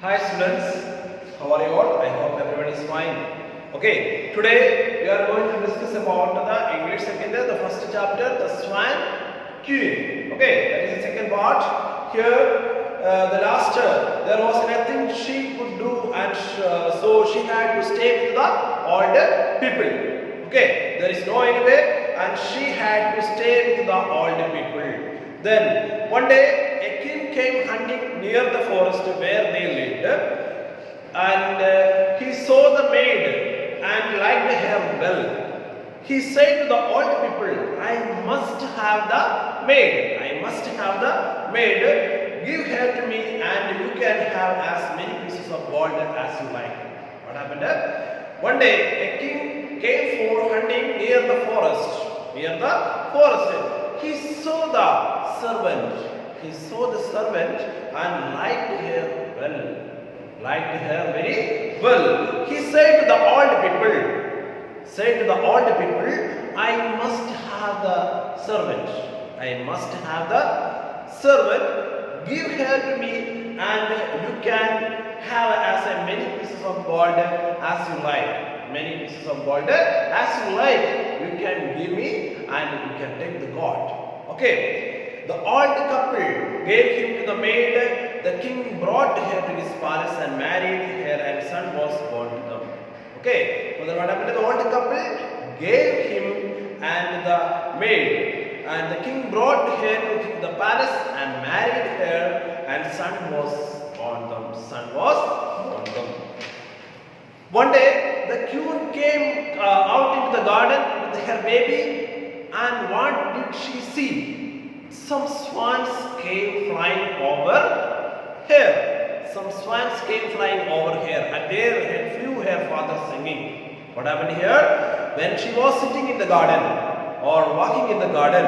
Hi students, how are you all? I hope everyone is fine. Okay, today we are going to discuss about the English second, the first chapter, the Swan Queen. Okay, that is the second part. Here, the last there was nothing she could do, and so she had to stay with the older people. Okay, there is no any way, and she had to stay with the older people. Then one day a king came hunting near the forest where they lived, and he saw the maid and liked her well. He said to the old people, I must have the maid. I must have the maid. Give her to me and you can have as many pieces of gold as you like. What happened? One day a king came for hunting near the forest. He saw the servant. He saw the servant and liked her well. Liked her very well. He said to the old people, I must have the servant. I must have the servant. Give her to me and you can have as many pieces of gold as you like. Many pieces of gold as you like. You can give me and you can take the gold. Okay. The old couple gave him to the maid. The king brought her to his palace and married her, and son was born to them. Okay. So what happened? The old couple gave him and the maid, and the king brought her to the palace and married her, and son was born to them. One day, the queen came out into the garden with her baby, and what did she see? Some swans came flying over here. And there flew her father singing. What happened here? When she was sitting in the garden or walking in the garden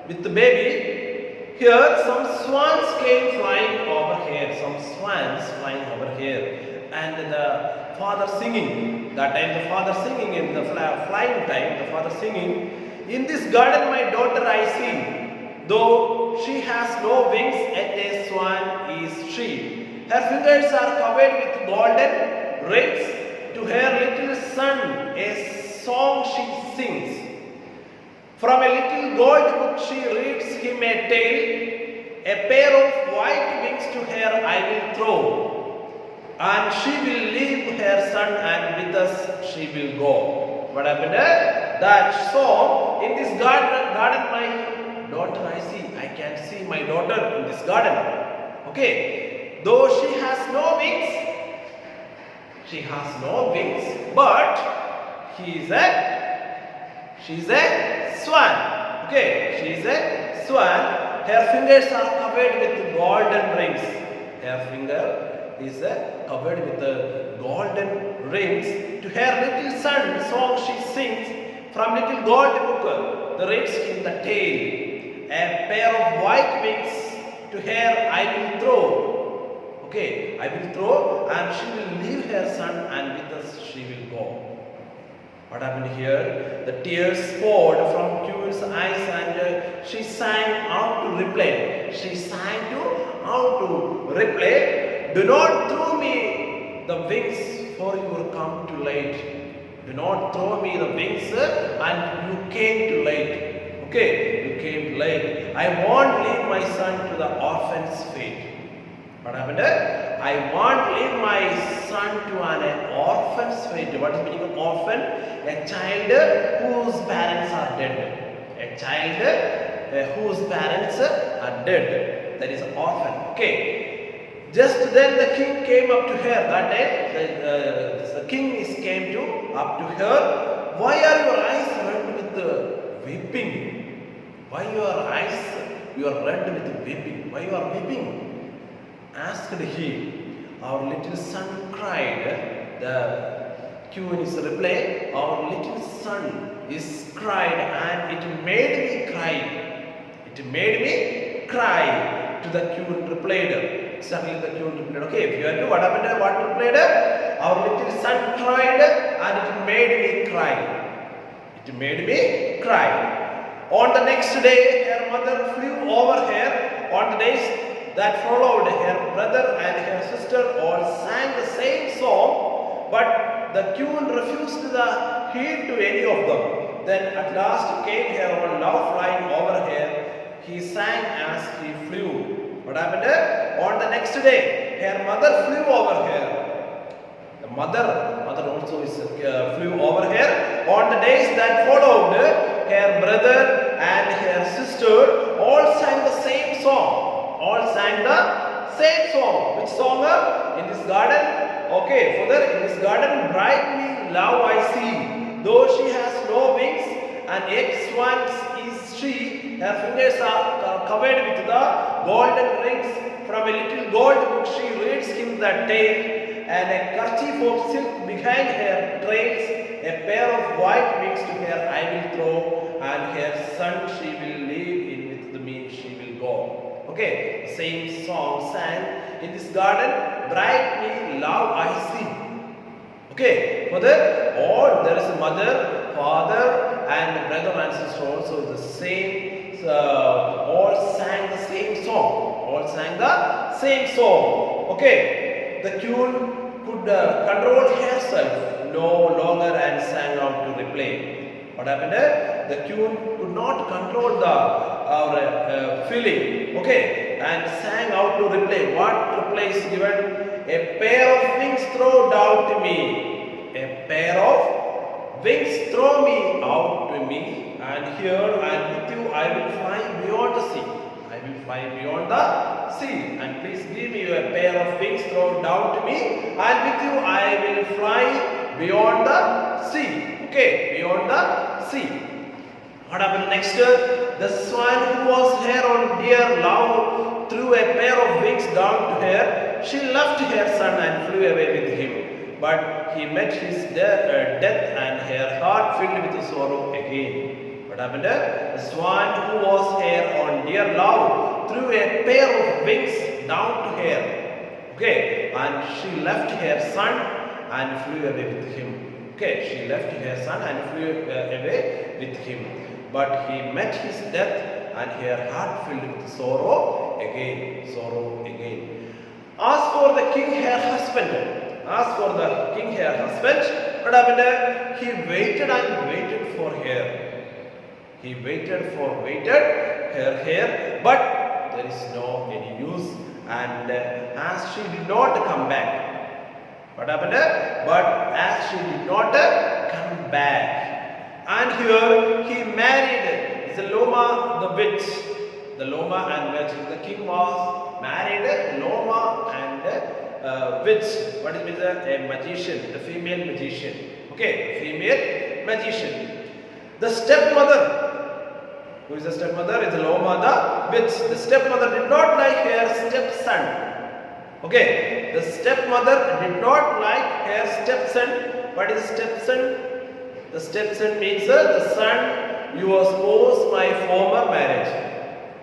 with the baby, here some swans came flying over here. And the father singing. That time the father singing in the flying time, the father singing, in this garden my daughter I see. Though she has no wings, yet a swan is she. Her fingers are covered with golden rings. To her little son a song she sings. From a little gold book she reads him a tale. A pair of white wings to her I will throw, and she will leave her son, and with us she will go. What happened? That song, in this garden my daughter I see. I can see my daughter in this garden. Okay. Though she has no wings, but she is a swan. Okay. She is a swan. Her fingers are covered with golden rings. Her finger is covered with the golden rings. To her little son, song she sings from little gold book. The reads in the tail. A pair of white wings to her I will throw. Okay, I will throw, and she will leave her son, and with us she will go. What happened here? The tears poured from Queen's eyes, and she sang out to reply. Do not throw me the wings, for you will come too late. Do not throw me the wings, and you came too late. Okay, you came late. I won't leave my son to the orphan's fate. What happened? I won't leave my son to an orphan's fate. What is the meaning of orphan? A child whose parents are dead. A child whose parents are dead. That is orphan. Okay. Just then the king came up to her. That day the king came up to her. Why are your eyes red with weeping? Why your eyes you are red with weeping? Why you are weeping? Asked he. Our little son cried. The queen is reply. Our little son is cried, and it made me cry. It made me cry. To the queen replied. Exactly the queen replied. Okay, if you are to what happened? What replied? Our little son cried, and it made me cry. It made me cry. On the next day, her mother flew over her. On the that followed, her brother and her sister all sang the same song, but the queen refused the heed to any of them. Then at last came her own love flying over her. He sang as he flew. What happened? On the next day, her mother flew over her. The mother also flew over her. On the days that followed, her brother and her sister all sang the same song. All sang the same song. Which song? In this garden. Okay, further in this garden, bright me love I see. Though she has no wings, an egg swan is she. Her fingers are covered with the golden rings. From a little gold book she reads him the tale, and a kerchief of silk behind her trails. A pair of white wings to her I will throw, and her son she will leave in with me she will go. Okay, same song sang in this garden, bright me love I see. Okay, further, all there is a mother, father, and brother and sister also the same. All sang the same song. All sang the same song. Okay, the queen could control herself no longer and sang out to reply. What happened? The queen could not control our feeling. Okay, and sang out to reply. What reply is given? A pair of wings throw down to me. A pair of wings throw me out to me, and here and with you I will fly beyond the sea. I will fly beyond the sea, and please give me a pair of wings thrown down to me, and with you I will fly beyond the sea. Okay, beyond the sea. What happened next? The swan who was her own dear love threw a pair of wings down to her. She left her son and flew away with him. But he met his death, and her heart filled with sorrow again. What happened? The swan who was her own dear love threw a pair of wings down to her. Okay, and she left her son and flew away with him. Okay, she left her son and flew away with him. But he met his death, and her heart filled with sorrow again. Sorrow again. As for the king, her husband, what happened? He waited and waited for her. He waited her here, but there is no any use. And as she did not come back, what happened? But as she did not come back, and here he married Zaloma the witch. The Loma and witch. The king was married Loma and witch. What is a magician? The female magician. Okay, female magician. The stepmother. Who is the stepmother? Is Loma the witch. The stepmother did not like her stepson. Okay, the stepmother did not like her stepson. What is stepson? The stepson means the son you was post my former marriage.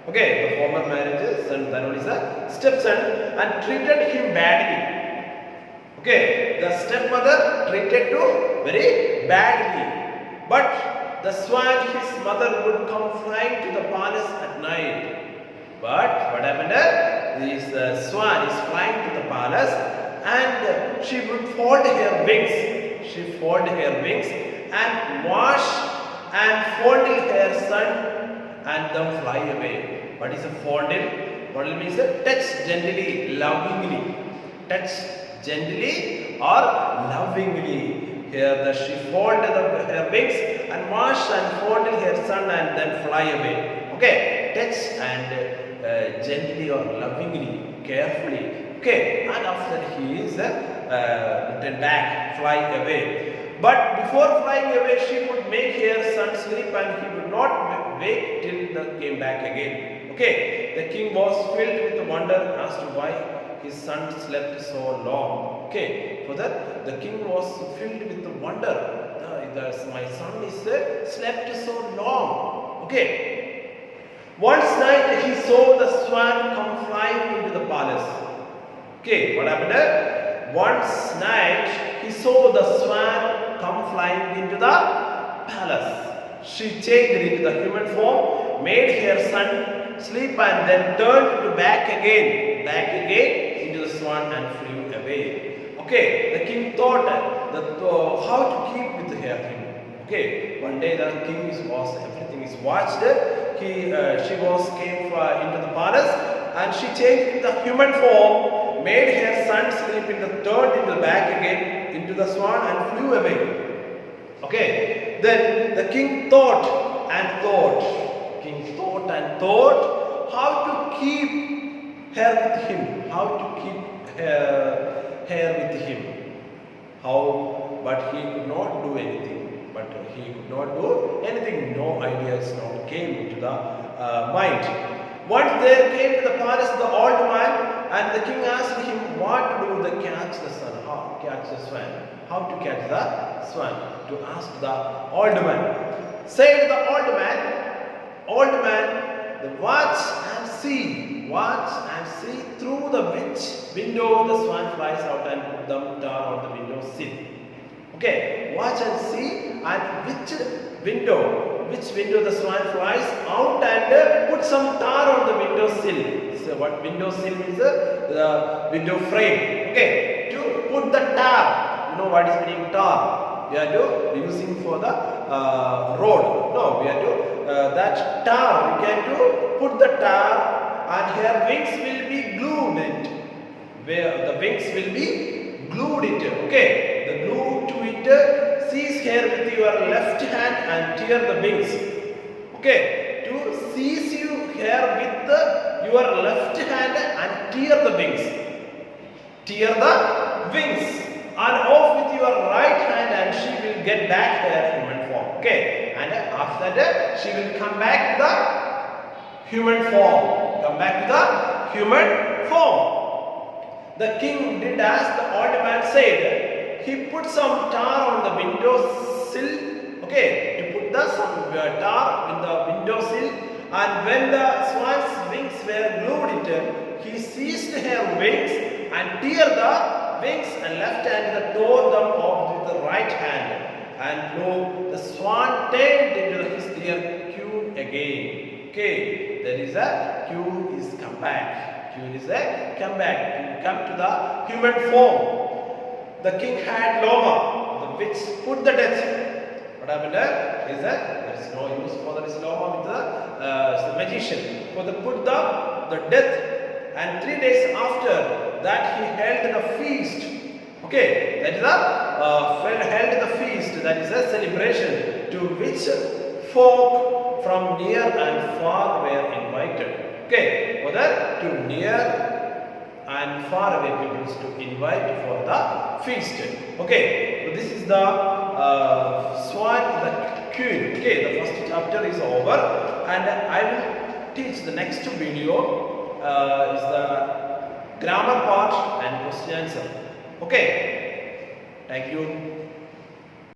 Okay, the former marriage son, that one is a stepson, and treated him badly. Okay, the stepmother treated to very badly. But the swan, his mother, would come flying to the palace at night. But what happened? This swan is flying to the palace, and she would fold her wings. She folded her wings and wash and fondle her son and then fly away. What is a fondle? Fondle means touch gently, lovingly. Touch gently or lovingly. Here she folded her wings and wash and fondle her son and then fly away. Okay, touch and gently or lovingly, carefully. Okay, and after he is returned back, fly away. But before flying away, she would make her son sleep, and he would not wake till he came back again. Okay, the king was filled with wonder as to why his son slept so long. Okay, for that the king was filled with wonder. My son is slept so long. Okay. Once night he saw the swan come flying into the palace. Okay, what happened? Once night he saw the swan come flying into the palace. She changed into the human form, made her son sleep and then turned back again into the swan and flew away. Okay, the king thought that how to keep with him. Okay, one day the king everything is watched. She came into the palace and she changed in the human form, made her son sleep turned into the back again into the swan and flew away. Okay, then the king thought and thought. King thought and thought how to keep her with him. How to keep her with him. How? But he could not do anything. No ideas came into the mind. Once there came to the palace the old man, and the king asked him what to do to catch the swan. How to catch the swan? To ask the old man. Said the old man, watch and see through the which window the swan flies out and put them tar on the window sill. Okay, watch and see and which window the swan flies out and put some tar on the window sill. So what window sill means? The window frame. Okay, to put the tar. You know what is meaning tar? We are using for the road. No, we are that tar. We can put the tar and her wings will be glued it. Where the wings will be glued it. Okay, the glue to it. Seize here with your left hand and tear the wings. Okay, to seize you here with your left hand and tear the wings. Tear the wings. And off with your right hand and she will get back her human form. Okay, and after that she will come back to the human form. The king did as the old man said. He put some tar on the window sill. Okay, to put some tar in the window sill. And when the swan's wings were glued he seized her wings and tear the wings and left hand tore them off with the right hand. And lo, the swan turned into his dear queen again. Okay, there is a queen is come back. Come to the human form. The king had Loma, the witch put the death. What happened is that there is no use for this Loma with the magician. For the put the death. And 3 days after that he held the feast. Okay, that is held the feast. That is a celebration to which folk from near and far were invited. Okay, for that to near and far away people to invite for the feast. Okay, so this is the Swan the Queen. Okay, the first chapter is over, and I will teach the next video is the grammar part and question answer. Okay, thank you.